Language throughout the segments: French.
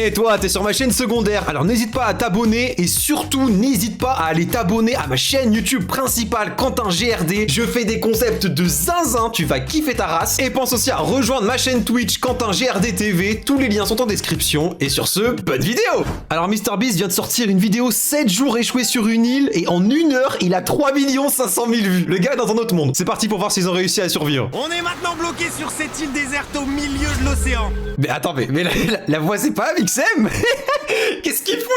Et toi, t'es sur ma chaîne secondaire, alors n'hésite pas à t'abonner et surtout n'hésite pas à aller t'abonner à ma chaîne YouTube principale Quentin GRD. Je fais des concepts de zinzin, tu vas kiffer ta race. Et pense aussi à rejoindre ma chaîne Twitch Quentin GRD TV, tous les liens sont en description. Et sur ce, bonne vidéo. Alors MrBeast vient de sortir une vidéo 7 jours échoués sur une île et en 1 heure, il a 3 500 000 vues. Le gars est dans un autre monde. C'est parti pour voir s'ils ont réussi à survivre. On est maintenant bloqué sur cette île déserte au milieu de l'océan. Mais attends, mais la voix c'est pas Amixem. Qu'est-ce qu'il fout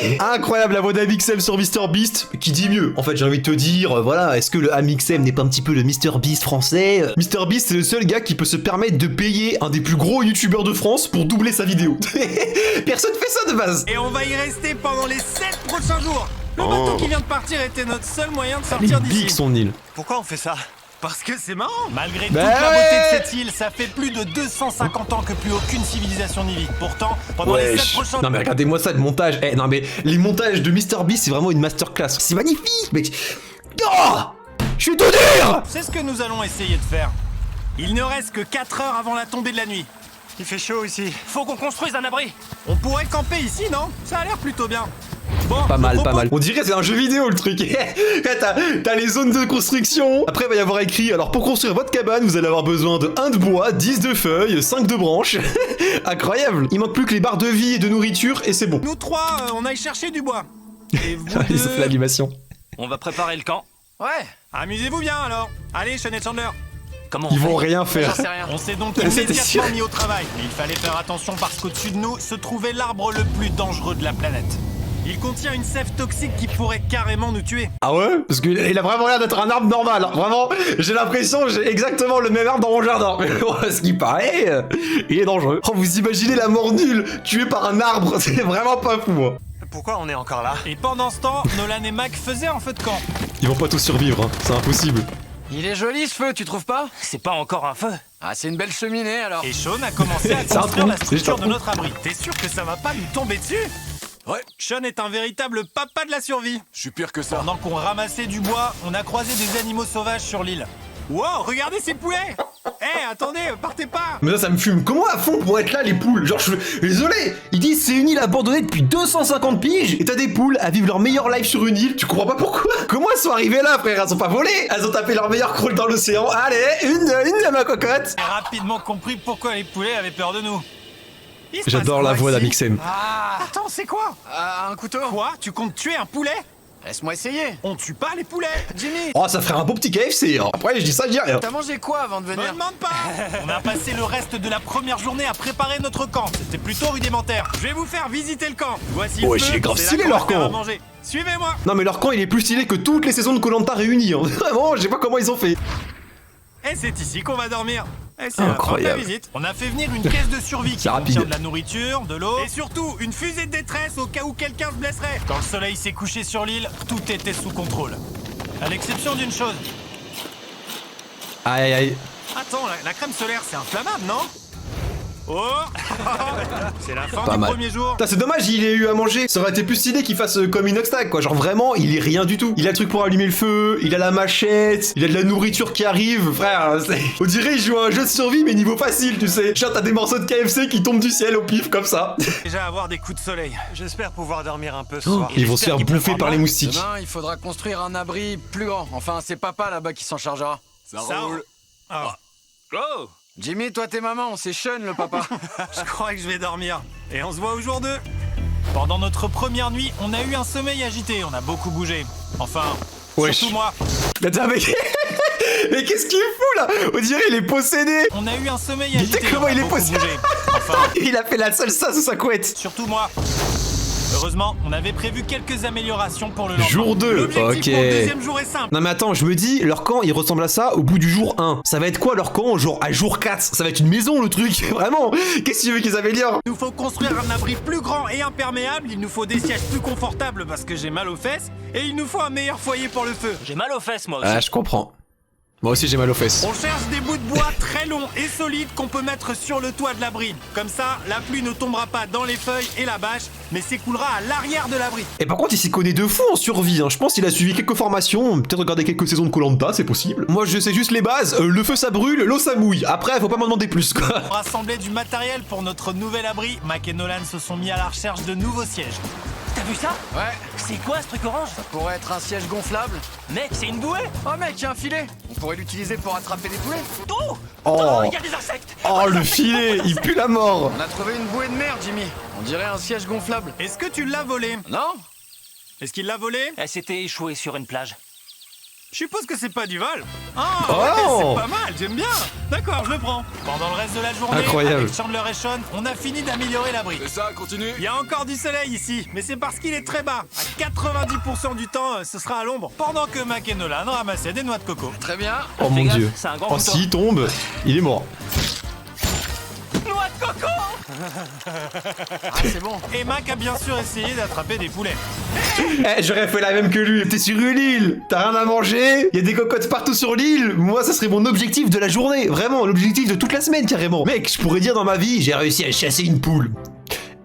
là, lui? Incroyable, la voix d'Amixem sur MrBeast. Qui dit mieux? En fait, j'ai envie de te dire, voilà, est-ce que le Amixem n'est pas un petit peu le MrBeast français? MrBeast, c'est le seul gars qui peut se permettre de payer un des plus gros youtubeurs de France pour doubler sa vidéo. Personne fait ça de base. Et on va y rester pendant les 7 prochains jours. Le bateau qui vient de partir était notre seul moyen de sortir Il d'ici. pique son île. Pourquoi on fait ça? Parce que c'est marrant. Malgré toute Bah la beauté ouais. de cette île, ça fait plus de 250 ans que plus aucune civilisation n'y vit. Pourtant, pendant les 7 prochains... Non mais regardez-moi ça de montage. Eh non mais les montages de MrBeast c'est vraiment une masterclass. C'est magnifique mais... Oh, je suis tout dur. C'est ce que nous allons essayer de faire. Il ne reste que 4 heures avant la tombée de la nuit. Il fait chaud ici. Faut qu'on construise un abri. On pourrait camper ici, non? Ça a l'air plutôt bien. Bon, Pas je mal, propose- pas mal. On dirait que c'est un jeu vidéo le truc. T'as les zones de construction. Après, il va y avoir écrit, alors pour construire votre cabane, vous allez avoir besoin de 1 de bois, 10 de feuilles, 5 de branches. Incroyable. Il manque plus que les barres de vie et de nourriture et c'est bon. Nous trois, on aille chercher du bois. Et vous Ils ont fait deux... l'animation. On va préparer le camp. Ouais. Amusez-vous bien alors. Allez, Sean et Chandler. Comment Ils on vont fait rien faire. J'en sais rien. On s'est donc C'était sûr. immédiatement mis au travail. Mais il fallait faire attention parce qu'au-dessus de nous se trouvait l'arbre le plus dangereux de la planète. Il contient une sève toxique qui pourrait carrément nous tuer. Ah ouais? Parce qu'il a vraiment l'air d'être un arbre normal. Vraiment, j'ai l'impression j'ai exactement le même arbre dans mon jardin. Mais bon, ce qui paraît, il est dangereux. Oh, vous imaginez la mort nulle tuée par un arbre? C'est vraiment pas fou. Hein. Pourquoi on est encore là? Et pendant ce temps, Nolan et Mac faisaient un feu de camp. Ils vont pas tous survivre, hein. C'est impossible. Il est joli ce feu, tu trouves pas? C'est pas encore un feu. Ah, c'est une belle cheminée alors. Et Sean a commencé à C'est un construire trou, la c'est juste un structure de trou. notre abri. T'es sûr que ça va pas nous tomber dessus? Ouais, Sean est un véritable papa de la survie. je suis pire que ça. Pendant qu'on ramassait du bois, on a croisé des animaux sauvages sur l'île. Wow, regardez ces poulets! Eh, attendez, partez pas! Mais ça me fume. Comment à fond pour être là les poules? Genre, je suis désolé. Ils disent c'est une île abandonnée depuis 250 piges et t'as des poules à vivre leur meilleure life sur une île. Tu comprends pas pourquoi? Comment elles sont arrivées là, frère? Elles sont pas volées. Elles ont tapé leur meilleur crawl dans l'océan. Allez, une de ma cocotte. J'ai rapidement compris pourquoi les poulets avaient peur de nous. Il se J'adore passe la quoi voix ici? d'Amixem. Ah, Attends, c'est quoi? un couteau. Quoi? Tu comptes tuer un poulet? Laisse-moi essayer. On tue pas les poulets! Jimmy, Oh, ça ferait un beau petit KFC. Hein. Après, je dis ça, je dis rien. t'as mangé quoi avant de Me venir? demande pas! On a passé le reste de la première journée à préparer notre camp. C'était plutôt rudimentaire. Je vais vous faire visiter le camp. Voici le Ouais, feu, c'est grave là stylé, qu'on va leur faire camp. à manger. Suivez-moi! Non, mais leur camp, il est plus stylé que toutes les saisons de Koh-Lanta réunies. Hein. Vraiment, je sais pas comment ils ont fait. Et c'est ici qu'on va dormir. Et c'est Incroyable. la visite. On a fait venir une caisse de survie qui C'est rapide. contient de la nourriture, de l'eau et surtout une fusée de détresse au cas où quelqu'un se blesserait. Quand le soleil s'est couché sur l'île, tout était sous contrôle. À l'exception d'une chose. Aïe, aïe, aïe. Attends, la crème solaire, c'est inflammable, non? Oh! C'est la fin Pas du mal. premier jour. Putain, c'est dommage, il ait eu à manger. Ça aurait été plus stylé qu'il fasse comme Inoxtag, quoi. Genre vraiment, il est rien du tout. Il a le truc pour allumer le feu, il a la machette, il a de la nourriture qui arrive. Frère, on dirait il joue à un jeu de survie, mais niveau facile, tu sais. Genre, t'as des morceaux de KFC qui tombent du ciel au pif, comme ça. Déjà avoir des coups de soleil. J'espère pouvoir dormir un peu ce Oh, soir. ils vont se faire qu'il bouffer pleuvra par les moins. moustiques. Demain, il faudra construire un abri plus grand. Enfin, c'est papa là-bas qui s'en chargera. Ça roule. Ah, Go! Jimmy, toi t'es maman, c'est Sean le papa. je crois que je vais dormir. Et on se voit au jour 2. Pendant notre première nuit, on a eu un sommeil agité. On a beaucoup bougé. Enfin, Wesh. surtout moi. Attends, mais... mais qu'est-ce qu'il fout, là? On dirait il est possédé. On a eu un sommeil Dites agité. comment on a il est beaucoup possédé. bougé. Enfin, Il a fait la salsa sous sa couette. surtout moi. Heureusement, on avait prévu quelques améliorations pour le lendemain. Jour 2, L'objectif ok. pour le deuxième jour est simple. Non mais attends, je me dis, leur camp il ressemble à ça au bout du jour 1. Ça va être quoi leur camp genre à jour 4? Ça va être une maison le truc, vraiment. Qu'est-ce que tu veux qu'ils améliorent? Il nous faut construire un abri plus grand et imperméable. Il nous faut des sièges plus confortables parce que j'ai mal aux fesses. Et il nous faut un meilleur foyer pour le feu. J'ai mal aux fesses, moi aussi. Ah, je comprends. Moi aussi j'ai mal aux fesses. On cherche des bouts de bois très longs et solides qu'on peut mettre sur le toit de l'abri. Comme ça, la pluie ne tombera pas dans les feuilles et la bâche, mais s'écoulera à l'arrière de l'abri. Et par contre il s'y connaît de fou en survie, hein. Je pense qu'il a suivi quelques formations, peut-être regardé quelques saisons de Koh-Lanta, c'est possible. Moi je sais juste les bases, le feu ça brûle, l'eau ça mouille. Après faut pas m'en demander plus quoi. Pour rassembler du matériel pour notre nouvel abri, Mac et Nolan se sont mis à la recherche de nouveaux sièges. T'as vu ça? Ouais, C'est quoi ce truc orange? pourrait être un siège gonflable. Mec, c'est une bouée! Oh mec, y a un filet. On pourrait l'utiliser pour attraper des poulets. Oh! Oh. Il y a des insectes! Oh le filet, il pue la mort. On a trouvé une bouée de merde, Jimmy. On dirait un siège gonflable. Est-ce que tu l'as volé? Non? Est-ce qu'il l'a volé? Elle s'était échouée sur une plage. Je suppose que c'est pas du vol. Ah, Oh. ouais, c'est pas mal, j'aime bien. D'accord, je le prends. Pendant le reste de la journée, Incroyable. avec Chandler et Sean, on a fini d'améliorer l'abri. C'est ça, continue. Il y a encore du soleil ici, mais c'est parce qu'il est très bas. À 90% du temps, ce sera à l'ombre, pendant que Mac et Nolan ramassaient des noix de coco. Très bien. Oh Fais mon gaffe, dieu. c'est un grand Oh couteau. s'il tombe, il est mort. Noix de coco! Ah, c'est bon. Et Mac a bien sûr essayé d'attraper des poulets. Eh, j'aurais fait la même que lui. T'es sur une île, t'as rien à manger, y a des cocottes partout sur l'île. Moi, ça serait mon objectif de la journée. Vraiment, l'objectif de toute la semaine, carrément. Mec, je pourrais dire dans ma vie, j'ai réussi à chasser une poule.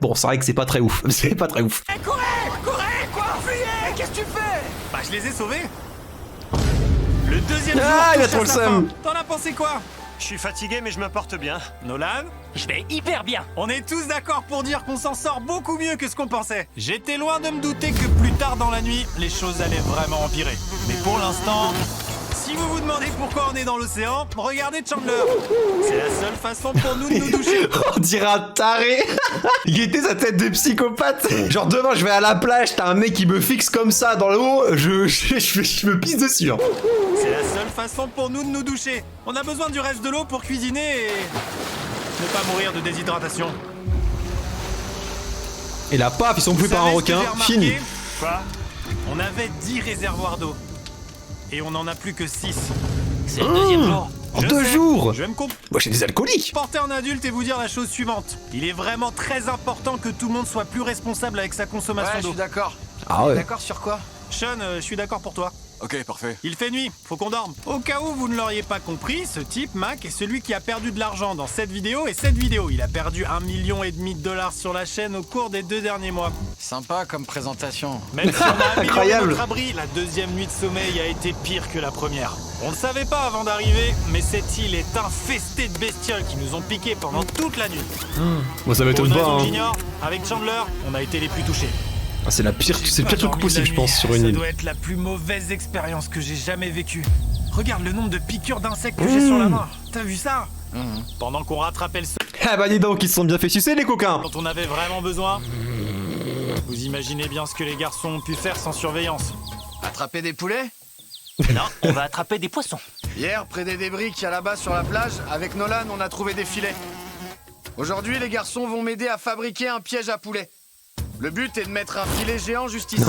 Bon, c'est vrai que c'est pas très ouf. C'est pas très ouf. Eh, courez! Quoi? Fuyez! Qu'est-ce que tu fais? Bah, je les ai sauvés. Le deuxième Ah, jour il a touche trop à le sa seum. fin. T'en as pensé quoi? Je suis fatigué, mais je me porte bien. Nolan? Je vais hyper bien. On est tous d'accord pour dire qu'on s'en sort beaucoup mieux que ce qu'on pensait. J'étais loin de me douter que plus tard dans la nuit, les choses allaient vraiment empirer. Mais pour l'instant, si vous vous demandez pourquoi on est dans l'océan, regardez Chandler. C'est la seule façon pour nous de nous doucher. On dirait un taré. Il était sa tête de psychopathe. Genre demain, je vais à la plage, t'as un mec qui me fixe comme ça dans le haut, je me pisse dessus. Hein. C'est la seule façon pour nous de nous doucher. On a besoin du reste de l'eau pour cuisiner et ne pas mourir de déshydratation. Et là, paf, ils sont pris Vous par un savez ce que requin. j'ai remarqué? Fini. Quoi? On avait 10 réservoirs d'eau. Et on en a plus que 6. C'est le deuxième jour. En 2 jours. Je vais me Moi, j'ai des alcooliques. porter en adulte et vous dire la chose suivante. Il est vraiment très important que tout le monde soit plus responsable avec sa Ouais, consommation je d'eau. suis d'accord. Ah ouais. D'accord sur quoi? Sean, je suis d'accord pour toi. Ok, parfait. Il fait nuit, faut qu'on dorme. Au cas où vous ne l'auriez pas compris, ce type, Mac, est celui qui a perdu de l'argent dans cette vidéo et cette vidéo. Il a perdu 1,5 million de dollars sur la chaîne au cours des 2 derniers mois. Sympa comme présentation. Même si on a amélioré Incroyable. notre abri, la deuxième nuit de sommeil a été pire que la première. On ne savait pas avant d'arriver, mais cette île est infestée de bestioles qui nous ont piqué pendant toute la nuit. Moi, ça Pour m'étonne une pas. raison que Hein. j'ignore, avec Chandler, on a été les plus touchés. Ah, c'est le pire Pas truc dormi possible, la je pense, nuit. sur une Ça île. doit être la plus mauvaise expérience que j'ai jamais vécue. Regarde le nombre de piqûres d'insectes que j'ai sur la main. T'as vu ça? Pendant qu'on rattrapait le sol Ah bah dis donc, ils se sont bien fait sucer, les coquins. dont on avait vraiment besoin. Vous imaginez bien ce que les garçons ont pu faire sans surveillance. Attraper des poulets? Non, on va attraper des poissons. Hier, près des débris qu'il y a là-bas sur la plage, avec Nolan, on a trouvé des filets. Aujourd'hui, les garçons vont m'aider à fabriquer un piège à poulet. Le but est de mettre un filet géant juste ici,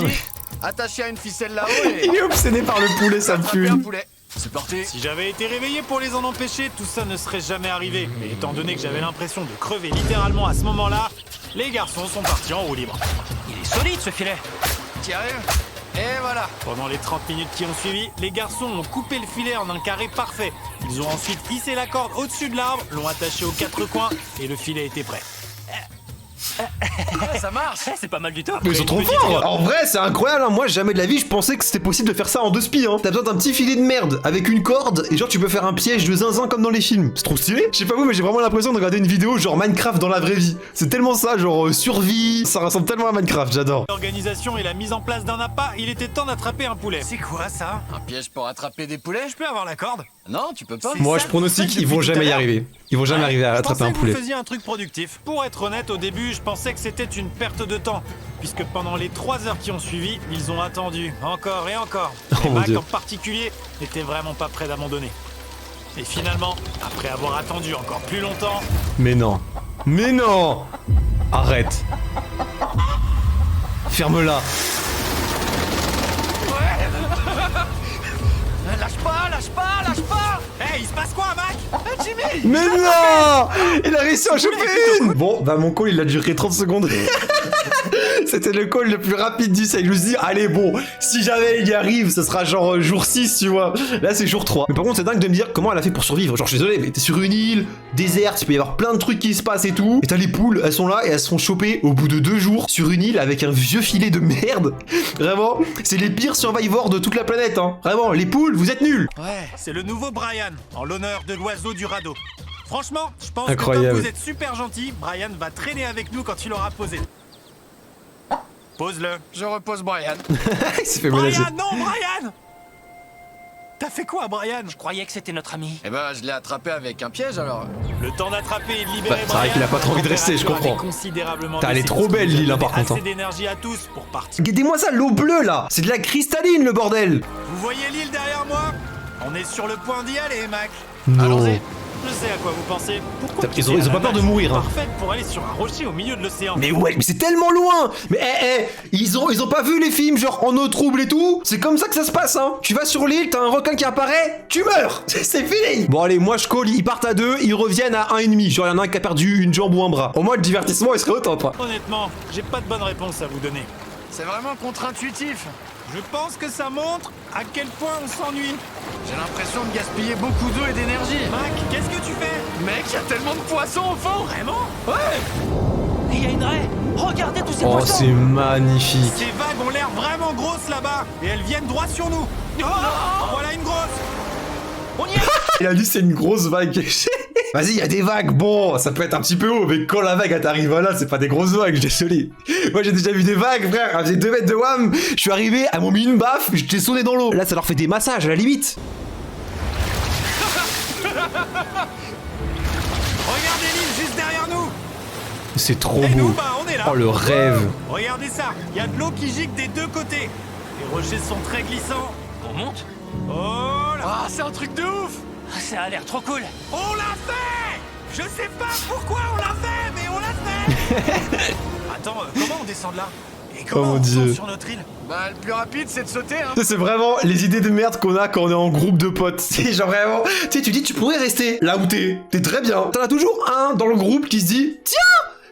attaché à une ficelle là-haut et Il est obsédé par le poulet, ça me attraper un fume. poulet. C'est parti. Si j'avais été réveillé pour les en empêcher, tout ça ne serait jamais arrivé. Mais étant donné que j'avais l'impression de crever littéralement à ce moment-là, les garçons sont partis en roue libre. Il est solide ce filet. T'y arrives? Et voilà. Pendant les 30 minutes qui ont suivi, les garçons ont coupé le filet en un carré parfait. Ils ont ensuite hissé la corde au-dessus de l'arbre, l'ont attaché aux 4 coins et le filet était prêt. Ouais, ça marche. C'est pas mal du tout. Mais ils sont trop Une petite forts. erreur. En vrai, c'est incroyable. Hein. Moi, jamais de la vie, je pensais que c'était possible de faire ça en 2 spies. Hein. T'as besoin d'un petit filet de merde avec une corde et genre tu peux faire un piège de zinzin comme dans les films. C'est trop stylé. Je sais pas vous, mais j'ai vraiment l'impression de regarder une vidéo genre Minecraft dans la vraie vie. C'est tellement ça, genre survie. Ça ressemble tellement à Minecraft. J'adore. L'organisation et la mise en place d'un appât, il était temps d'attraper un poulet. C'est quoi ça? Un piège pour attraper des poulets? Je peux avoir la corde? Non, tu peux pas. C'est Moi, ça je que pronostique vous qu'ils vont faites jamais depuis y tout à arriver. Ils vont jamais arriver à Je attraper pensais un que poulet. vous faisiez un truc productif. Pour être honnête, au début, je pensais que c'était une perte de temps. Puisque pendant les 3 heures qui ont suivi, ils ont attendu encore et encore. Oh Et mon Mac Dieu. en particulier n'était vraiment pas prêt d'abandonner. Et finalement, après avoir attendu encore plus longtemps, Mais non. Mais non. Arrête. Ferme-la. Lâche pas, lâche pas, lâche pas. hey, il se passe quoi, Mac? Jimmy. Mais non. Il a réussi à en choper une. Bon, bah mon call, il a duré 30 secondes. C'était le call le plus rapide du siècle. Je me suis dit, allez, bon, si jamais il y arrive, ce sera genre jour 6, tu vois. Là, c'est jour 3. Mais par contre, c'est dingue de me dire comment elle a fait pour survivre. Genre, je suis désolé, mais t'es sur une île, déserte, il peut y avoir plein de trucs qui se passent et tout. Et t'as les poules, elles sont là et elles se font choper au bout de 2 jours sur une île avec un vieux filet de merde. Vraiment, c'est les pires survivors de toute la planète, hein. Vraiment, les poules, vous êtes nuls. Ouais, c'est le nouveau Brian, en l'honneur de l'oiseau du radeau. Franchement, je pense Incroyable. que comme vous êtes super gentil, Brian va traîner avec nous quand il aura posé. Pose-le. Je repose Brian. Il s'est fait menacer. Brian, non, Brian! T'as fait quoi, Brian? Je croyais que c'était notre ami. Eh ben, je l'ai attrapé avec un piège alors. Le temps d'attraper et de libérer Bah, c'est vrai Brian, qu'il a pas trop envie de rester, je comprends. Elle est trop belle, l'île, hein, par contre, hein. Assez d'énergie à tous pour partir. Regardez-moi ça, l'eau bleue là. C'est de la cristalline, le bordel. Vous voyez l'île derrière moi? On est sur le point d'y aller, Mac. Non. Allons-y. Je sais à quoi vous pensez. Pourquoi Ils ont pas peur de mourir, hein. Parfaite pour aller sur un rocher au milieu de l'océan. Mais ouais, mais c'est tellement loin. Mais ils ont pas vu les films genre en eau trouble et tout. C'est comme ça que ça se passe, hein. Tu vas sur l'île, t'as un requin qui apparaît, tu meurs. C'est fini. Bon allez, moi je call, ils partent à 2, ils reviennent à 1,5. Genre il y en a un qui a perdu une jambe ou un bras. Au moins le divertissement il serait au top, hein. Honnêtement, j'ai pas de bonne réponse à vous donner. C'est vraiment contre-intuitif. Je pense que ça montre à quel point on s'ennuie. J'ai l'impression de gaspiller beaucoup d'eau et d'énergie. Mac, qu'est-ce que tu fais? Mec, y a tellement de poissons au fond. Vraiment? Et il y a une raie. Regardez tous ces Oh, poissons. c'est magnifique. Ces vagues ont l'air vraiment grosses là-bas. Et elles viennent droit sur nous. Oh, voilà une grosse. On y est. Il a dit c'est une grosse vague. Vas-y, il y a des vagues. Bon, ça peut être un petit peu haut, mais quand la vague elle t'arrive là, c'est pas des grosses vagues, je suis désolé. Moi j'ai déjà vu des vagues, frère. Elle faisait 2 mètres de wham. Je suis arrivé, elles m'ont mis une baffe, j'étais sonné dans l'eau. Là, ça leur fait des massages à la limite. Regardez l'île juste derrière nous. C'est trop Et nous, beau. bah, on est là. Oh, le rêve. Regardez ça. Il y a de l'eau qui gicle des deux côtés. Les rochers sont très glissants. On monte. Oh là. Ah, c'est un truc de ouf. Ça a l'air trop cool. On l'a fait. Je sais pas pourquoi on l'a fait, mais on l'a fait. Attends, comment on descend de là? Et comment mon on Dieu. tombe sur notre île? Bah, le plus rapide, c'est de sauter, hein. C'est vraiment les idées de merde qu'on a quand on est en groupe de potes. C'est genre vraiment. Tu sais, tu dis, tu pourrais rester là où t'es. T'es très bien. T'en as toujours un dans le groupe qui se dit, tiens,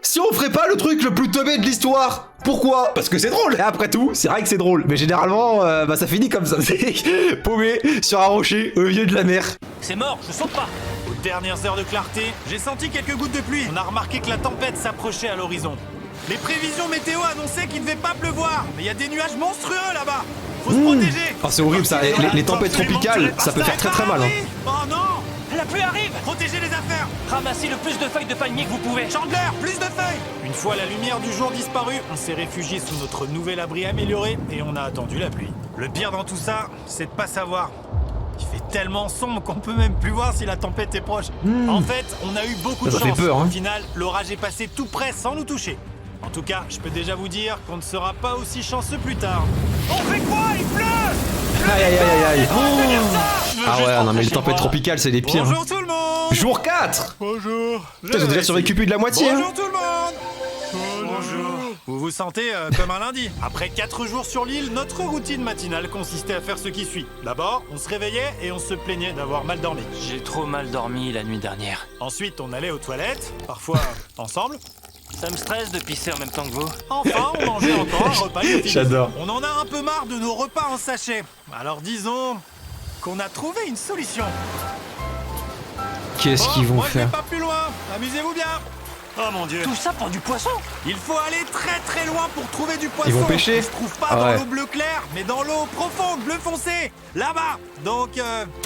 si on ferait pas le truc le plus teubé de l'histoire. Pourquoi? Parce que c'est drôle. Et après tout, c'est vrai que c'est drôle. Mais généralement, bah ça finit comme ça. C'est paumé sur un rocher au milieu de la mer. C'est mort, je saute pas. Aux dernières heures de clarté, j'ai senti quelques gouttes de pluie. On a remarqué que la tempête s'approchait à l'horizon. Les prévisions météo annonçaient qu'il ne devait pas pleuveur. Mais il y a des nuages monstrueux là-bas. Faut se protéger. Oh, c'est horrible ça. Les tempêtes tropicales, ça peut faire très très mal, hein. Oh non. La pluie arrive. Protégez les affaires. Ramassez le plus de feuilles de palmier que vous pouvez. Chandler, plus de feuilles. Une fois la lumière du jour disparue, on s'est réfugié sous notre nouvel abri amélioré et on a attendu la pluie. Le pire dans tout ça, c'est de pas savoir. Il fait tellement sombre qu'on peut même plus voir si la tempête est proche. En fait, on a eu beaucoup de Ça fait chance. peur, hein. Au final, l'orage est passé tout près sans nous toucher. En tout cas, je peux déjà vous dire qu'on ne sera pas aussi chanceux plus tard. On fait quoi? Il pleut. Aïe aïe aïe aïe. Je veux Ah juste ouais, non rentrer mais les chez tempêtes moi. tropicales, c'est les pires. Bonjour tout le monde. Jour 4. Bonjour. Putain, ils ont déjà survécu plus de la moitié. hein. Bonjour tout le monde. Bonjour. Vous vous sentez comme un lundi. Après 4 jours sur l'île, notre routine matinale consistait à faire ce qui suit. D'abord, on se réveillait et on se plaignait d'avoir mal dormi. J'ai trop mal dormi la nuit dernière. Ensuite, on allait aux toilettes, parfois ensemble. Ça me stresse de pisser en même temps que vous. Enfin, on mangeait encore un repas lyophilisé. J'adore. On en a un peu marre de nos repas en sachet. Alors disons qu'on a trouvé une solution. Qu'est-ce Bon, qu'ils vont moi, je vais faire? pas plus loin. Amusez-vous bien. Oh mon dieu. Tout ça pour du poisson. Il faut aller très très loin pour trouver du poisson. Ils vont pêcher? Il se trouve pas Ah dans ouais. l'eau bleu clair, mais dans l'eau profonde, bleu foncé, là-bas. Donc,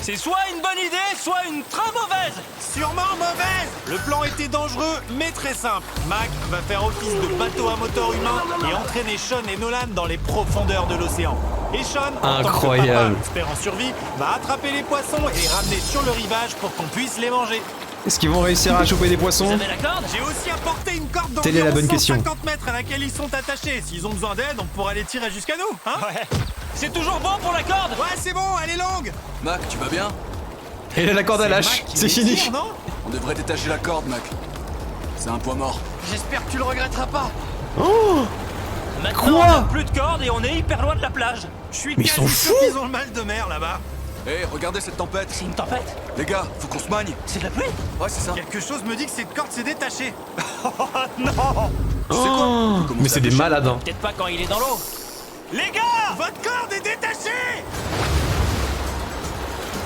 C'est soit une bonne idée, soit une très mauvaise. sûrement mauvaise. Le plan était dangereux, mais très simple. Mac va faire office de bateau à moteur humain et entraîner Sean et Nolan dans les profondeurs de l'océan. Et Sean, en tant que Incroyable. papa, expert en survie, va attraper les poissons et ramener sur le rivage pour qu'on puisse les manger. Est-ce qu'ils vont réussir à choper des Vous poissons? avez la corde? J'ai aussi apporté une corde Telle est la d'environ bonne question. 150 mètres à laquelle ils sont attachés. S'ils ont besoin d'aide, on pourra les tirer jusqu'à nous, hein? Ouais. C'est toujours bon pour la corde. Ouais, c'est bon, elle est longue. Mac, tu vas bien? Et là, la corde à lâche, Mac qui c'est les fini. tire, non? On devrait détacher la corde, Mac. C'est un point mort. J'espère que tu le regretteras pas. Oh, Maintenant, Quoi? on a plus de corde et on est hyper loin de la plage. Je suis Mais ils quasi sont sûr fous. qu'ils ont le mal de mer là-bas. Hé, regardez cette tempête. C'est une tempête. Les gars, faut qu'on se magne. C'est de la pluie. Ouais, c'est ça. Quelque chose me dit que cette corde s'est détachée. Oh, mais c'est des malades, hein. Peut-être pas quand il est dans l'eau. Les gars, votre corde est détachée.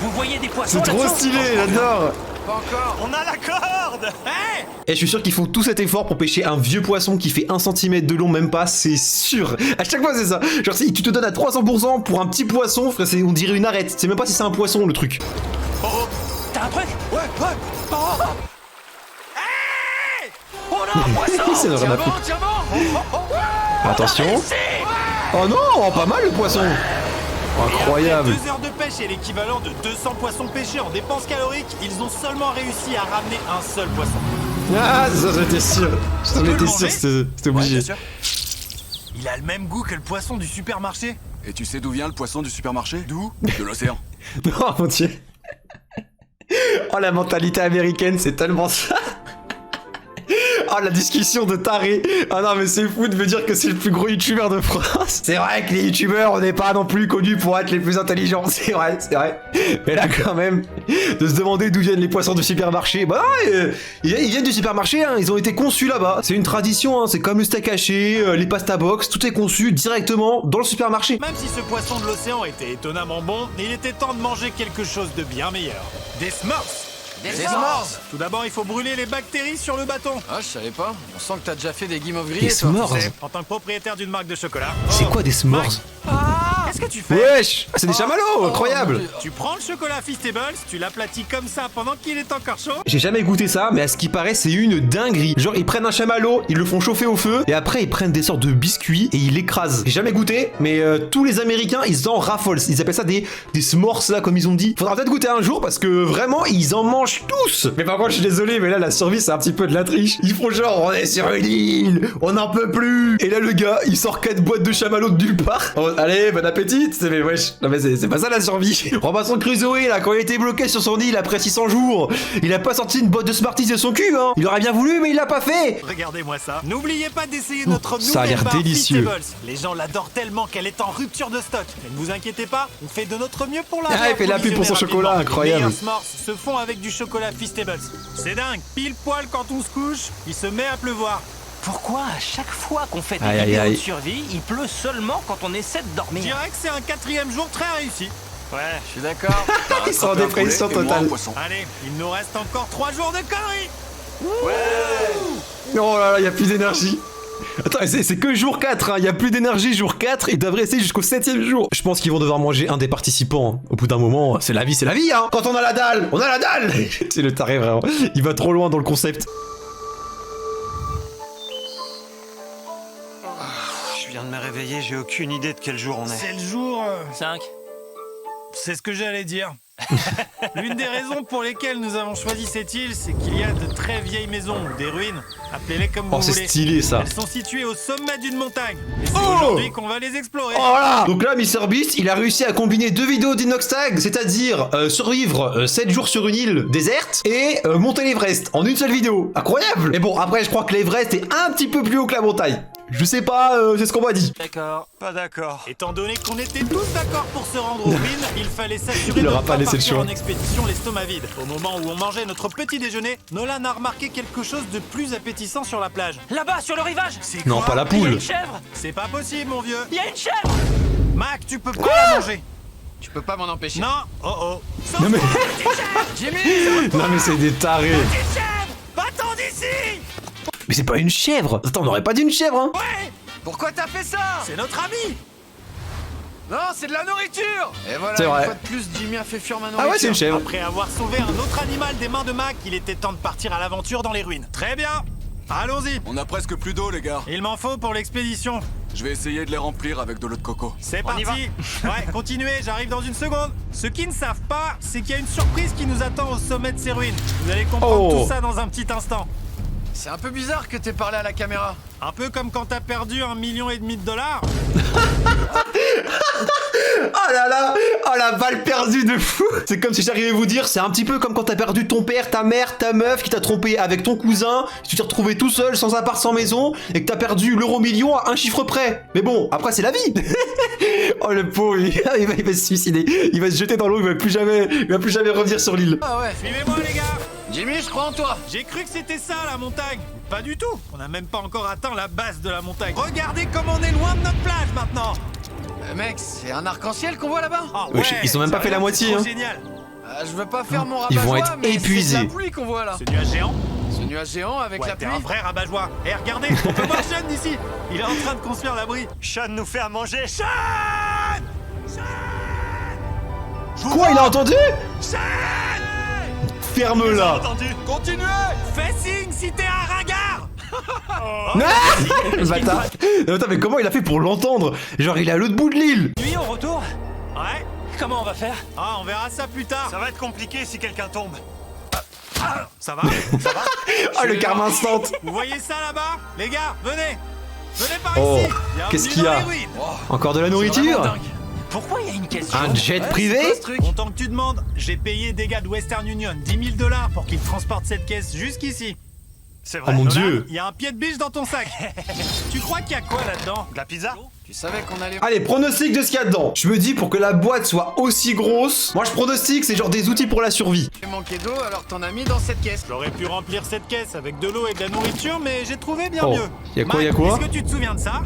Vous voyez des poissons C'est trop là-dessous? stylé, j'adore. Pas encore. On a la corde. Hé, Et je suis sûr qu'ils font tout cet effort pour pêcher un vieux poisson qui fait 1 cm de long, même pas, c'est sûr. À chaque fois, c'est ça. Genre, si tu te donnes à 300% pour un petit poisson, frère, on dirait une arête. C'est même pas si c'est un poisson, le truc. oh, oh. T'as un truc? Ouais, ouais. Oh. On a un poisson! C'est vrai, Tiens la bon, coupe. tiens bon. Attention. Oh non, pas mal le poisson. Incroyable. Et après 2 heures de pêche et l'équivalent de 200 poissons pêchés en dépenses caloriques, ils ont seulement réussi à ramener un seul poisson. Ah, ça j'étais sûr. J'en peux étais le sûr, manger c'était obligé. Il a le même goût que le poisson du supermarché. Et tu sais d'où vient le poisson du supermarché? D'où? De l'océan. Oh mon dieu. Oh la mentalité américaine, c'est tellement ça. Oh la discussion de taré. Ah non mais c'est fou de me dire que c'est le plus gros youtubeur de France. C'est vrai que les youtubeurs on n'est pas non plus connus pour être les plus intelligents. C'est vrai, c'est vrai. Mais là quand même, de se demander d'où viennent les poissons du supermarché. Bah non, ils viennent du supermarché, hein. Ils ont été conçus là-bas. C'est une tradition, hein. C'est comme le steak haché, les pasta box, tout est conçu directement dans le supermarché. Même si ce poisson de l'océan était étonnamment bon, il était temps de manger quelque chose de bien meilleur. Des s'mores. Des s'mores. Tout d'abord, il faut brûler les bactéries sur le bâton. Ah, je savais pas. On sent que t'as déjà fait des guimauves Des grillées, toi. s'mores. Tu sais, en tant que propriétaire d'une marque de chocolat. C'est quoi des s'mores? Qu'est-ce que tu fais? Wesh, ah, c'est des chamallows, incroyable. Tu prends le chocolat Feastables, tu l'aplatis comme ça pendant qu'il est encore chaud. J'ai jamais goûté ça, mais à ce qui paraît, c'est une dinguerie. Genre, ils prennent un chamallow, ils le font chauffer au feu, et après, ils prennent des sortes de biscuits et ils l'écrasent. J'ai jamais goûté, mais tous les Américains, ils en raffolent. Ils appellent ça des s'mores, là, comme ils ont dit. Faudra peut-être goûter un jour, parce que vraiment, ils en mangent tous. Mais par contre, je suis désolé, mais là, la survie, c'est un petit peu de la triche. Ils font genre, on est sur une île, on n'en peut plus. Et là, le gars, il sort 4 boîtes de chamallow de nulle part. Oh, allez, bon appétit. Mais wesh, non mais c'est pas ça la survie. Robinson Crusoe, là, quand il était bloqué sur son île après 600 jours, il a pas sorti une boîte de Smarties de son cul, hein. Il aurait bien voulu, mais il l'a pas fait. Regardez-moi ça. N'oubliez pas d'essayer notre ça a nouvelle l'air barre délicieux. Feastables. Les gens l'adorent tellement qu'elle est en rupture de stock. Mais ne vous inquiétez pas, on fait de notre mieux pour la Ah, il fait la pub pour son chocolat, incroyable. Les meilleurs s'mores se font avec du chocolat Feastables. C'est dingue. Pile poil quand on se couche, il se met à pleuvoir. Pourquoi à chaque fois qu'on fait des Aïe, aïe, vidéos aïe. de survie, il pleut seulement quand on essaie de Je dormir? dirais que c'est un 4e jour très réussi. Ouais, je suis d'accord. Ils sont en dépression totale. Allez, il nous reste encore 3 jours de conneries. Oh là là, y a plus d'énergie. Attends, c'est que jour 4, hein. Y a plus d'énergie jour 4, ils doivent rester jusqu'au 7ème jour. Je pense qu'ils vont devoir manger un des participants. Au bout d'un moment, c'est la vie, hein. Quand on a la dalle, on a la dalle. C'est le taré, vraiment. Il va trop loin dans le concept. Je viens de me réveiller, j'ai aucune idée de quel jour on est. C'est le jour... 5. C'est ce que j'allais dire. L'une des raisons pour lesquelles nous avons choisi cette île, c'est qu'il y a de très vieilles maisons, des ruines, appelez-les comme Oh, vous c'est voulez. stylé, ça. Elles sont situées au sommet d'une montagne. Et c'est Oh aujourd'hui qu'on va les explorer. Oh là. Donc là, MrBeast, il a réussi à combiner 2 vidéos d'Inox Tag, c'est-à-dire survivre 7 jours sur une île déserte et monter l'Everest en une seule vidéo. Incroyable. Mais bon, après, je crois que l'Everest est un petit peu plus haut que la montagne. Je sais pas, c'est ce qu'on m'a dit. D'accord. Pas d'accord. Étant donné qu'on était tous d'accord pour se rendre aux ruines, il fallait s'assurer Il de aura ne pas laissé le partir choix. en expédition l'estomac vide. Au moment où on mangeait notre petit déjeuner, Nolan a remarqué quelque chose de plus appétissant sur la plage. Là-bas, sur le rivage! C'est Non, quoi pas la Il y a poule. une chèvre! C'est pas possible, mon vieux. Il y a une chèvre! Mac, tu peux pas la manger. Tu peux pas m'en empêcher. Non, oh oh. Non mais, Jimmy. non mais c'est des tarés. Petite chèvre, va-t'en d'ici. Mais c'est pas une chèvre. Attends, on aurait pas dit une chèvre, hein. Ouais, Pourquoi t'as fait ça? c'est notre ami. Non, c'est de la nourriture. Et voilà, C'est une vrai. fois de plus, Jimmy a fait fuir ma nourriture. Ah ouais, c'est une chèvre. Après avoir sauvé un autre animal des mains de Mac, il était temps de partir à l'aventure dans les ruines. Très bien, allons-y. On a presque plus d'eau, les gars. Il m'en faut pour l'expédition. Je vais essayer de les remplir avec de l'eau de coco. C'est On y parti. Ouais, continuez, j'arrive dans une seconde. Ceux qui ne savent pas, c'est qu'il y a une surprise qui nous attend au sommet de ces ruines. Vous allez comprendre Oh. tout ça dans un petit instant. C'est un peu bizarre que t'aies parlé à la caméra. Un peu comme quand t'as perdu 1,5 million de dollars. Oh là là. Oh la balle perdue de fou. C'est comme si j'arrivais à vous dire, c'est un petit peu comme quand t'as perdu ton père, ta mère, ta meuf qui t'a trompé avec ton cousin, tu t'es retrouvé tout seul, sans appart, sans maison, et que t'as perdu l'euro million à un chiffre près. Mais bon, après c'est la vie. Oh le pauvre, il va se suicider. Il va se jeter dans l'eau, il va plus jamais revenir sur l'île. Ah ouais. Suivez-moi les gars. Jimmy, je crois en toi. J'ai cru que c'était ça la montagne. Pas du tout. On n'a même pas encore atteint la base de la montagne. Regardez comme on est loin de notre plage maintenant. Mec, c'est un arc-en-ciel qu'on voit là-bas. Ah Ouais, ils ont même pas fait la moitié, hein. C'est génial. Je veux pas faire mon Ils rabat-joie, vont être mais épuisés. c'est de la pluie qu'on voit là. Ce nuage géant. Ce nuage géant avec Ouais, la t'es pluie. un vrai rabat-joie. Et regardez, on peut voir Sean d'ici. Il est en train de construire l'abri. Sean nous fait à manger. Sean. Quoi, il a entendu? Sean. Ferme-la. Entendu. Continuez. Fais signe si t'es un ringard. Le bâtard. Non, attends, mais comment il a fait pour l'entendre? Genre, il est à l'autre bout de l'île. Nuit, on retourne. Ouais. Comment on va faire? Ah, on verra ça plus tard. Ça va être compliqué si quelqu'un tombe. Ça va? Ça va? Ah, le karma instant. Vous voyez ça là-bas? Les gars, venez. Venez par Oh, ici. qu'est-ce Bienvenue qu'il y dans a? les ruines. Encore de la Vraiment nourriture? dingue. Pourquoi il y a une caisse Un jaune? jet Ouais, privé? c'est quoi ce truc? Autant que tu demandes, j'ai payé des gars de Western Union $10 000 pour qu'ils transportent cette caisse jusqu'ici. C'est Oh vrai. mon Nolan, dieu. il y a un pied de biche dans ton sac. Tu crois qu'il y a quoi là-dedans? De la pizza. Tu savais qu'on allait... Allez, pronostic de ce qu'il y a dedans. Je me dis, pour que la boîte soit aussi grosse, moi je pronostique, c'est genre des outils pour la survie. manqué d'eau, alors t'en as mis dans cette caisse. J'aurais pu remplir cette caisse avec de l'eau et de la nourriture, mais j'ai trouvé bien Oh, mieux. y a quoi, Mike, y a quoi? Est-ce que tu te souviens de ça?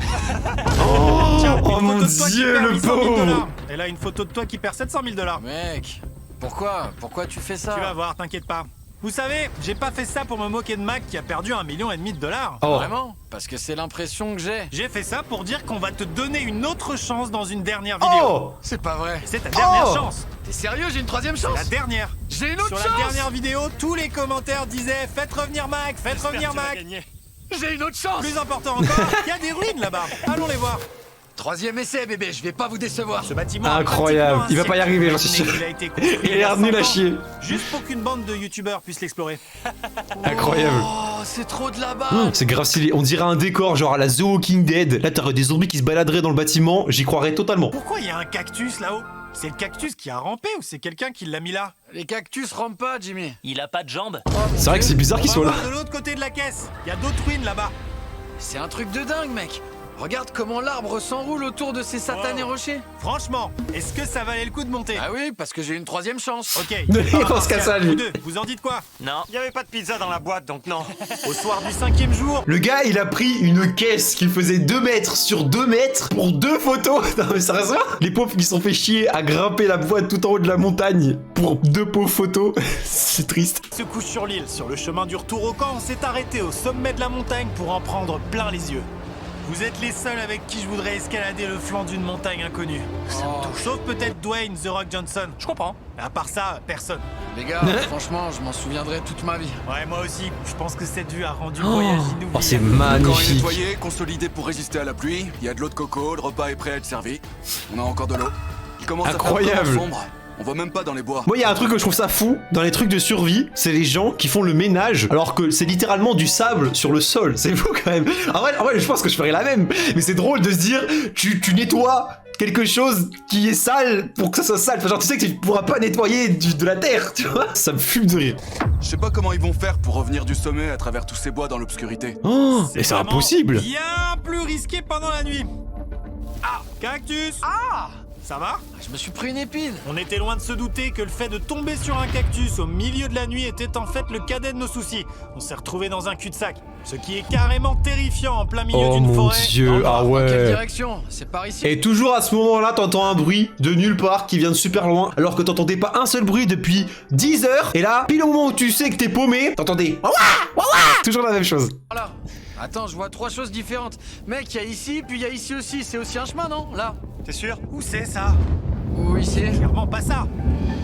Oh, Tiens, une oh photo mon de toi qui dieu, perd le 800 000 pauvre. $. Et là, une photo de toi qui perd 700 000 $. Mec, pourquoi tu fais ça? Tu vas voir, t'inquiète pas. Vous savez, j'ai pas fait ça pour me moquer de Mac qui a perdu 1,5 million de $. Oh, Vraiment? Parce que c'est l'impression que j'ai. J'ai fait ça pour dire qu'on va te donner une autre chance dans une dernière vidéo. oh, C'est pas vrai. C'est ta dernière Oh. chance. T'es sérieux? J'ai une troisième C'est chance? la dernière. J'ai une autre Sur chance! la dernière vidéo, tous les commentaires disaient « Faites revenir Mac, faites J'espère revenir que tu vas Mac gagner. ». J'ai une autre chance! Plus important encore, il y a des ruines là-bas. Allons les voir. Troisième essai, bébé, je vais pas vous décevoir. Ce bâtiment a Incroyable. pratiquement un Il va pas y siècle, arriver, j'en suis mais sûr. il a été construit il a l'air il y a nul à 100 ans, chier. Juste pour qu'une bande de youtubeurs puisse l'explorer. Incroyable. Oh, c'est trop de la balle! Oh, c'est grave stylé. On dirait un décor genre à la The Walking Dead. Là, t'aurais des zombies qui se baladeraient dans le bâtiment. J'y croirais totalement. Pourquoi il y a un cactus là-haut? C'est le cactus qui a rampé ou c'est quelqu'un qui l'a mis là? Les cactus rampent pas, Jimmy. Il a pas de jambes. C'est vrai que c'est bizarre On qu'ils va soient là. voir de l'autre côté de la caisse. Il y a d'autres ruines là-bas. C'est un truc de dingue, mec. Regarde comment l'arbre s'enroule autour de ces satanés Oh. rochers. Franchement, est-ce que ça valait le coup de monter? Ah oui, parce que j'ai une troisième chance. Ok. Il pense qu'à ça, lui. Vous deux, vous en dites quoi? Non. Il y avait pas de pizza dans la boîte, donc non. Au soir du 5e jour, Le gars, il a pris une caisse qui faisait 2 mètres sur 2 mètres pour 2 photos. Non mais sérieusement, les pauvres qui se sont fait chier à grimper la boîte tout en haut de la montagne pour 2 pauvres photos. C'est triste. se couche sur l'île. Sur le chemin du retour au camp, on s'est arrêté au sommet de la montagne pour en prendre plein les yeux. Vous êtes les seuls avec qui je voudrais escalader le flanc d'une montagne inconnue. Sauf peut-être Dwayne The Rock Johnson. Je comprends. À part ça, personne. Les gars, franchement, je m'en souviendrai toute ma vie. Ouais, moi aussi. Je pense que cette vue a rendu le voyage inoubliable. Oh, c'est Le camp est magnifique. nettoyé, consolidé pour résister à la pluie. Il y a de l'eau de coco, le repas est prêt à être servi. On a encore de l'eau. Il commence à Incroyable. faire vraiment sombre. On voit même pas dans les bois. Moi, il y a un truc que je trouve ça fou dans les trucs de survie, c'est les gens qui font le ménage alors que c'est littéralement du sable sur le sol. C'est fou quand même. En vrai, je pense que je ferais la même. Mais c'est drôle de se dire, tu nettoies quelque chose qui est sale pour que ça soit sale. Enfin, genre, tu sais que tu pourras pas nettoyer de la terre, tu vois. Ça me fume de rire. Je sais pas comment ils vont faire pour revenir du sommet à travers tous ces bois dans l'obscurité. Oh, mais c'est vraiment impossible. Bien plus risqué pendant la nuit. Ah, cactus. Ah, ça va? Je me suis pris une épine. On était loin de se douter que le fait de tomber sur un cactus au milieu de la nuit était en fait le cadet de nos soucis. On s'est retrouvés dans un cul-de-sac, ce qui est carrément terrifiant en plein milieu Oh d'une mon forêt. dans dieu, le noir. ah Dans quelle ouais. direction? C'est par ici. Et toujours à ce moment-là, t'entends un bruit de nulle part qui vient de super loin, alors que t'entendais pas un seul bruit depuis 10 heures. Et là, pile au moment où tu sais que t'es paumé, t'entendais Waouh, waouh. Toujours la même chose. Voilà. Attends, je vois trois choses différentes. Mec, il y a ici, puis il y a ici aussi. C'est aussi un chemin, non? Là. T'es sûr? Où c'est ça? Où ici? Clairement pas ça.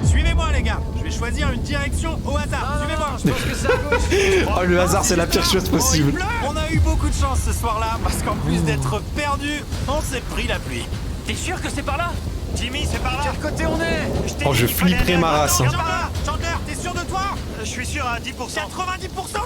Suivez-moi les gars, je vais choisir une direction au hasard. Ah, Suivez-moi. je pense que c'est à gauche. Oh, le hasard, c'est la pire chose possible. Oh, il pleut. On a eu beaucoup de chance ce soir-là, parce qu'en plus d'être perdu, on s'est pris la pluie. T'es sûr que c'est par là? Jimmy, c'est par là. Quel côté on est? t'ai Oh, dit je qu'il fallait flipperais aller ma à race, hein. droite. Chandler, Chandler, t'es sûr de toi? Je suis sûr à 10%. 90%,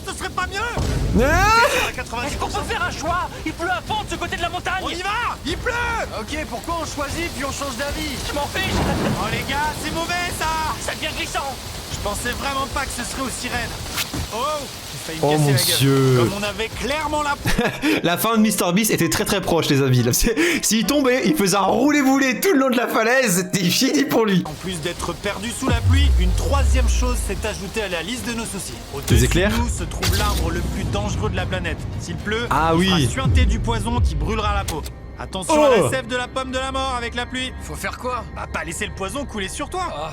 ce serait pas mieux? À Est-ce qu'on 90%. peut faire un choix? Il pleut à fond de ce côté de la montagne. On y va? Il pleut! Ok, pourquoi on choisit puis on change d'avis? Je m'en fiche. Oh les gars, c'est mauvais ça! Ça devient glissant. Je pensais vraiment pas que ce serait aussi raide. Oh, failli me Oh casser mon la gueule. Dieu. Comme on avait clairement la La fin de MrBeast était très très proche, les amis. Là, s'il tombait, il faisait un roulé-boulé tout le long de la falaise, c'était fini pour lui. En plus d'être perdu sous la pluie, une troisième chose s'est ajoutée à la liste de nos soucis. Au-dessus éclairs de nous se trouve l'arbre le plus dangereux de la planète. S'il pleut, Ah il oui. fera suinter du poison qui brûlera la peau. Attention Oh. à la sève de la pomme de la mort avec la pluie. Faut faire quoi? Bah pas laisser le poison couler sur toi. Ah,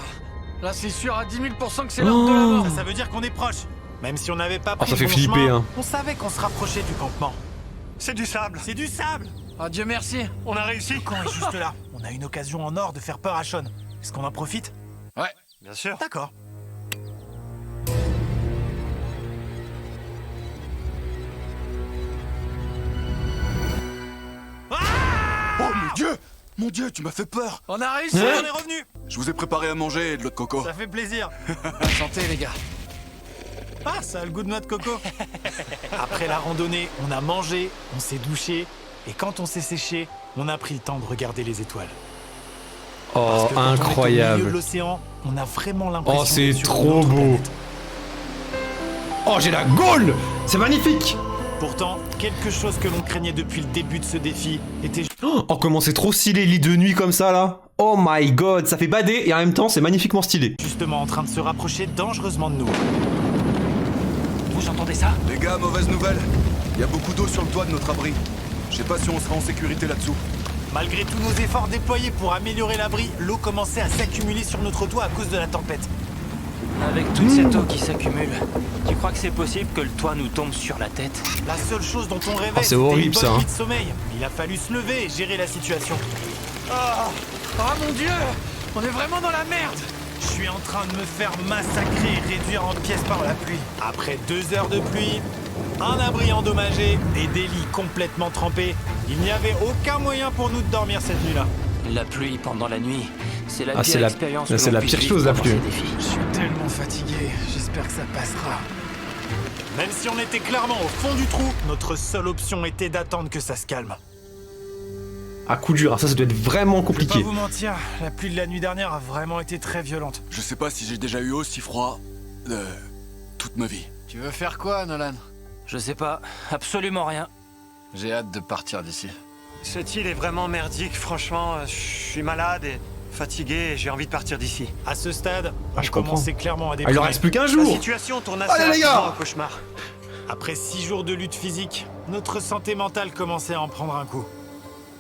là c'est sûr à 10 000 % que c'est l'arbre de la mort. Ça veut dire qu'on est proche. Même si on n'avait pas pris ça le fait bon flipper, chemin, hein. on savait qu'on se rapprochait du campement. C'est du sable. C'est du sable. Ah Dieu merci. On a réussi. Le camp est juste là. On a une occasion en or de faire peur à Sean. Est-ce qu'on en profite? Ouais. Bien sûr. D'accord. Oh mon dieu! Mon dieu, tu m'as fait peur! On a réussi. On est revenu. Je vous ai préparé à manger et de l'eau de coco. Ça fait plaisir. Santé les gars. Ah, ça a le goût de noix de coco. Après la randonnée, on a mangé, on s'est douché, et quand on s'est séché, on a pris le temps de regarder les étoiles. Oh, Parce que quand on est au milieu de incroyable. l'océan, on a vraiment l'impression Oh, c'est d'être sur une trop autre beau. planète. Oh, j'ai la gaule. C'est magnifique. Pourtant, quelque chose que l'on craignait depuis le début de ce défi était Oh, comment c'est trop stylé, lit de nuit comme ça, là. Oh my god, ça fait bader et en même temps, c'est magnifiquement stylé. justement en train de se rapprocher dangereusement de nous. Vous entendez ça? Les gars, mauvaise nouvelle. Il y a beaucoup d'eau sur le toit de notre abri. Je sais pas si on sera en sécurité là-dessous. Malgré tous nos efforts déployés pour améliorer l'abri, l'eau commençait à s'accumuler sur notre toit à cause de la tempête. Avec toute cette eau qui s'accumule, tu crois que c'est possible que le toit nous tombe sur la tête? La seule chose dont on rêvait, Oh, c'est c'était horrible, une bonne ça, hein. nuit de sommeil. Il a fallu se lever et gérer la situation. Ah mon dieu. On est vraiment dans la merde. Je suis en train de me faire massacrer et réduire en pièces par la pluie. Après 2 heures de pluie, un abri endommagé et des lits complètement trempés, il n'y avait aucun moyen pour nous de dormir cette nuit-là. La pluie pendant la nuit, c'est la Ah, pire c'est la- expérience c'est que l'on la puisse pire vivre chose, la pendant pluie. ces défis. Je suis tellement fatigué, j'espère que ça passera. Même si on était clairement au fond du trou, notre seule option était d'attendre que ça se calme. À coup dur, ah, ça doit être vraiment Je vais compliqué. pas vous mentir, la pluie de la nuit dernière a vraiment été très violente. Je sais pas si j'ai déjà eu aussi froid de toute ma vie. Tu veux faire quoi Nolan? Je sais pas, absolument rien. J'ai hâte de partir d'ici. Cette île est vraiment merdique. Franchement, je suis malade et fatigué et j'ai envie de partir d'ici. À ce stade, Ah, je on commençait comprends. clairement à Ah, il déprimer. en reste plus qu'un La jour. situation tourne assez Allez, les gars rapidement au cauchemar. Après 6 jours de lutte physique, notre santé mentale commençait à en prendre un coup.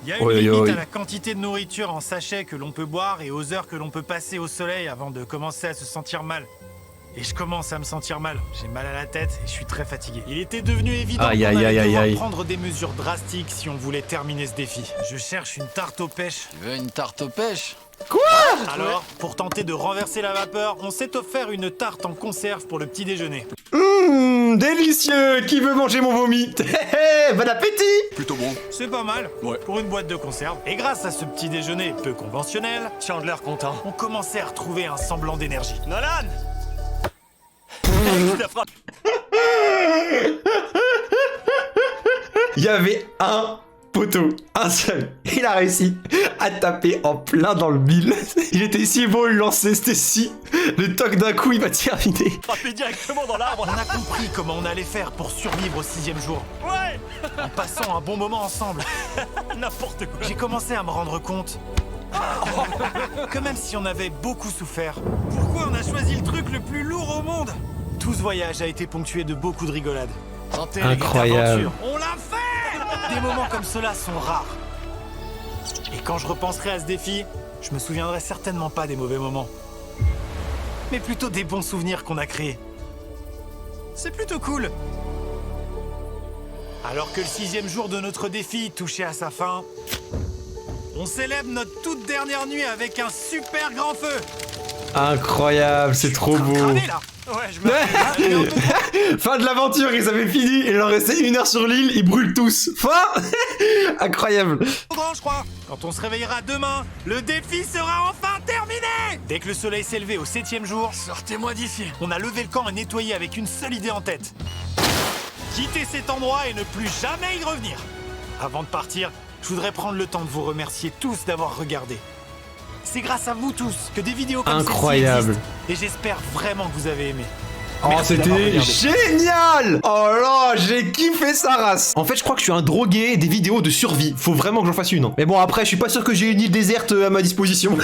Il y a une Oi, oi, limite oi. à la quantité de nourriture en sachet que l'on peut boire et aux heures que l'on peut passer au soleil avant de commencer à se sentir mal. Et je commence à me sentir mal. J'ai mal à la tête et je suis très fatigué. Il était devenu évident Aïe, qu'on aïe, allait aïe, aïe, devoir aïe. prendre des mesures drastiques si on voulait terminer ce défi. Je cherche une tarte aux pêches. Tu veux une tarte aux pêches? Alors, pour tenter de renverser la vapeur, on s'est offert une tarte en conserve pour le petit déjeuner. Délicieux. Qui veut manger mon vomi? Bon appétit. Plutôt bon. C'est pas mal Ouais. pour une boîte de conserve. Et grâce à ce petit déjeuner peu conventionnel, Chandler content. on commençait à retrouver un semblant d'énergie. Nolan! Il y avait un poteau, un seul. Il a réussi à taper en plein dans le mille. Il était si beau le lancer, c'était si. Le toc d'un coup, il va terminer. Frappez directement dans l'arbre. On a compris comment on allait faire pour survivre au 6e jour, Ouais! en passant un bon moment ensemble. N'importe quoi. J'ai commencé à me rendre compte que même si on avait beaucoup souffert, pourquoi on a choisi le truc le plus lourd au monde? Tout ce voyage a été ponctué de beaucoup de rigolades. Santé Incroyable. D'aventure. On l'a fait! Des moments comme cela sont rares. Et quand je repenserai à ce défi, je me souviendrai certainement pas des mauvais moments. Mais plutôt des bons souvenirs qu'on a créés. C'est plutôt cool. Alors que le 6e jour de notre défi touchait à sa fin, on célèbre notre toute dernière nuit avec un super grand feu. Incroyable, c'est trop En train de beau. cramer, là. Ouais, je me Fin de l'aventure, ils avaient fini, il leur restait 1 heure sur l'île, ils brûlent tous. Fin. Incroyable. Trop grand, je crois. Quand on se réveillera demain, le défi sera enfin terminé. Dès que le soleil s'est levé au 7e jour, Sortez-moi d'ici. on a levé le camp et nettoyé avec une seule idée en tête. Quitter cet endroit et ne plus jamais y revenir. Avant de partir, je voudrais prendre le temps de vous remercier tous d'avoir regardé. C'est grâce à vous tous que des vidéos comme celle-ci Incroyable. existent, et j'espère vraiment que vous avez aimé. Oh, Merci d'avoir c'était regardé. génial! Oh là, j'ai kiffé sa race! En fait, je crois que je suis un drogué des vidéos de survie. Faut vraiment que j'en fasse une. Hein. Mais bon, après, je suis pas sûr que j'ai une île déserte à ma disposition.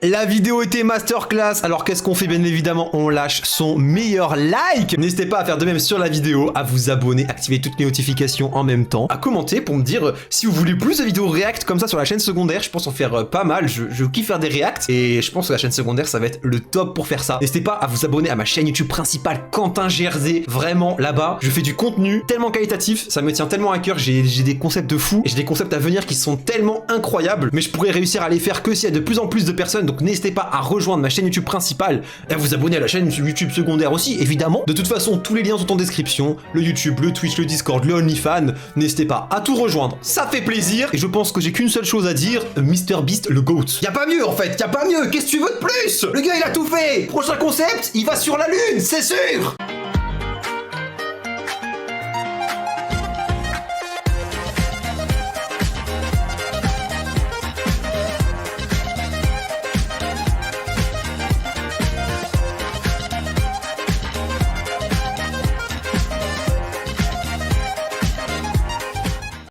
La vidéo était masterclass. Alors, qu'est-ce qu'on fait? Bien évidemment, on lâche son meilleur like. N'hésitez pas à faire de même sur la vidéo, à vous abonner, activer toutes les notifications en même temps, à commenter pour me dire si vous voulez plus de vidéos react comme ça sur la chaîne secondaire. Je pense en faire pas mal. Je kiffe faire des reacts et je pense que la chaîne secondaire, ça va être le top pour faire ça. N'hésitez pas à vous abonner à ma chaîne YouTube principale, Quentin GRZ. Vraiment, là-bas, je fais du contenu tellement qualitatif, ça me tient tellement à cœur. J'ai des concepts de fou et j'ai des concepts à venir qui sont tellement incroyables, mais je pourrais réussir à les faire que s'il y a de plus en plus de personnes. Donc n'hésitez pas à rejoindre ma chaîne YouTube principale et à vous abonner à la chaîne YouTube secondaire aussi, évidemment. De toute façon, tous les liens sont en description. Le YouTube, le Twitch, le Discord, le OnlyFans. N'hésitez pas à tout rejoindre, ça fait plaisir. Et je pense que j'ai qu'une seule chose à dire, MrBeast le GOAT. Y a pas mieux en fait, y a pas mieux. Qu'est-ce que tu veux de plus? Le gars il a tout fait. Prochain concept, il va sur la lune, c'est sûr.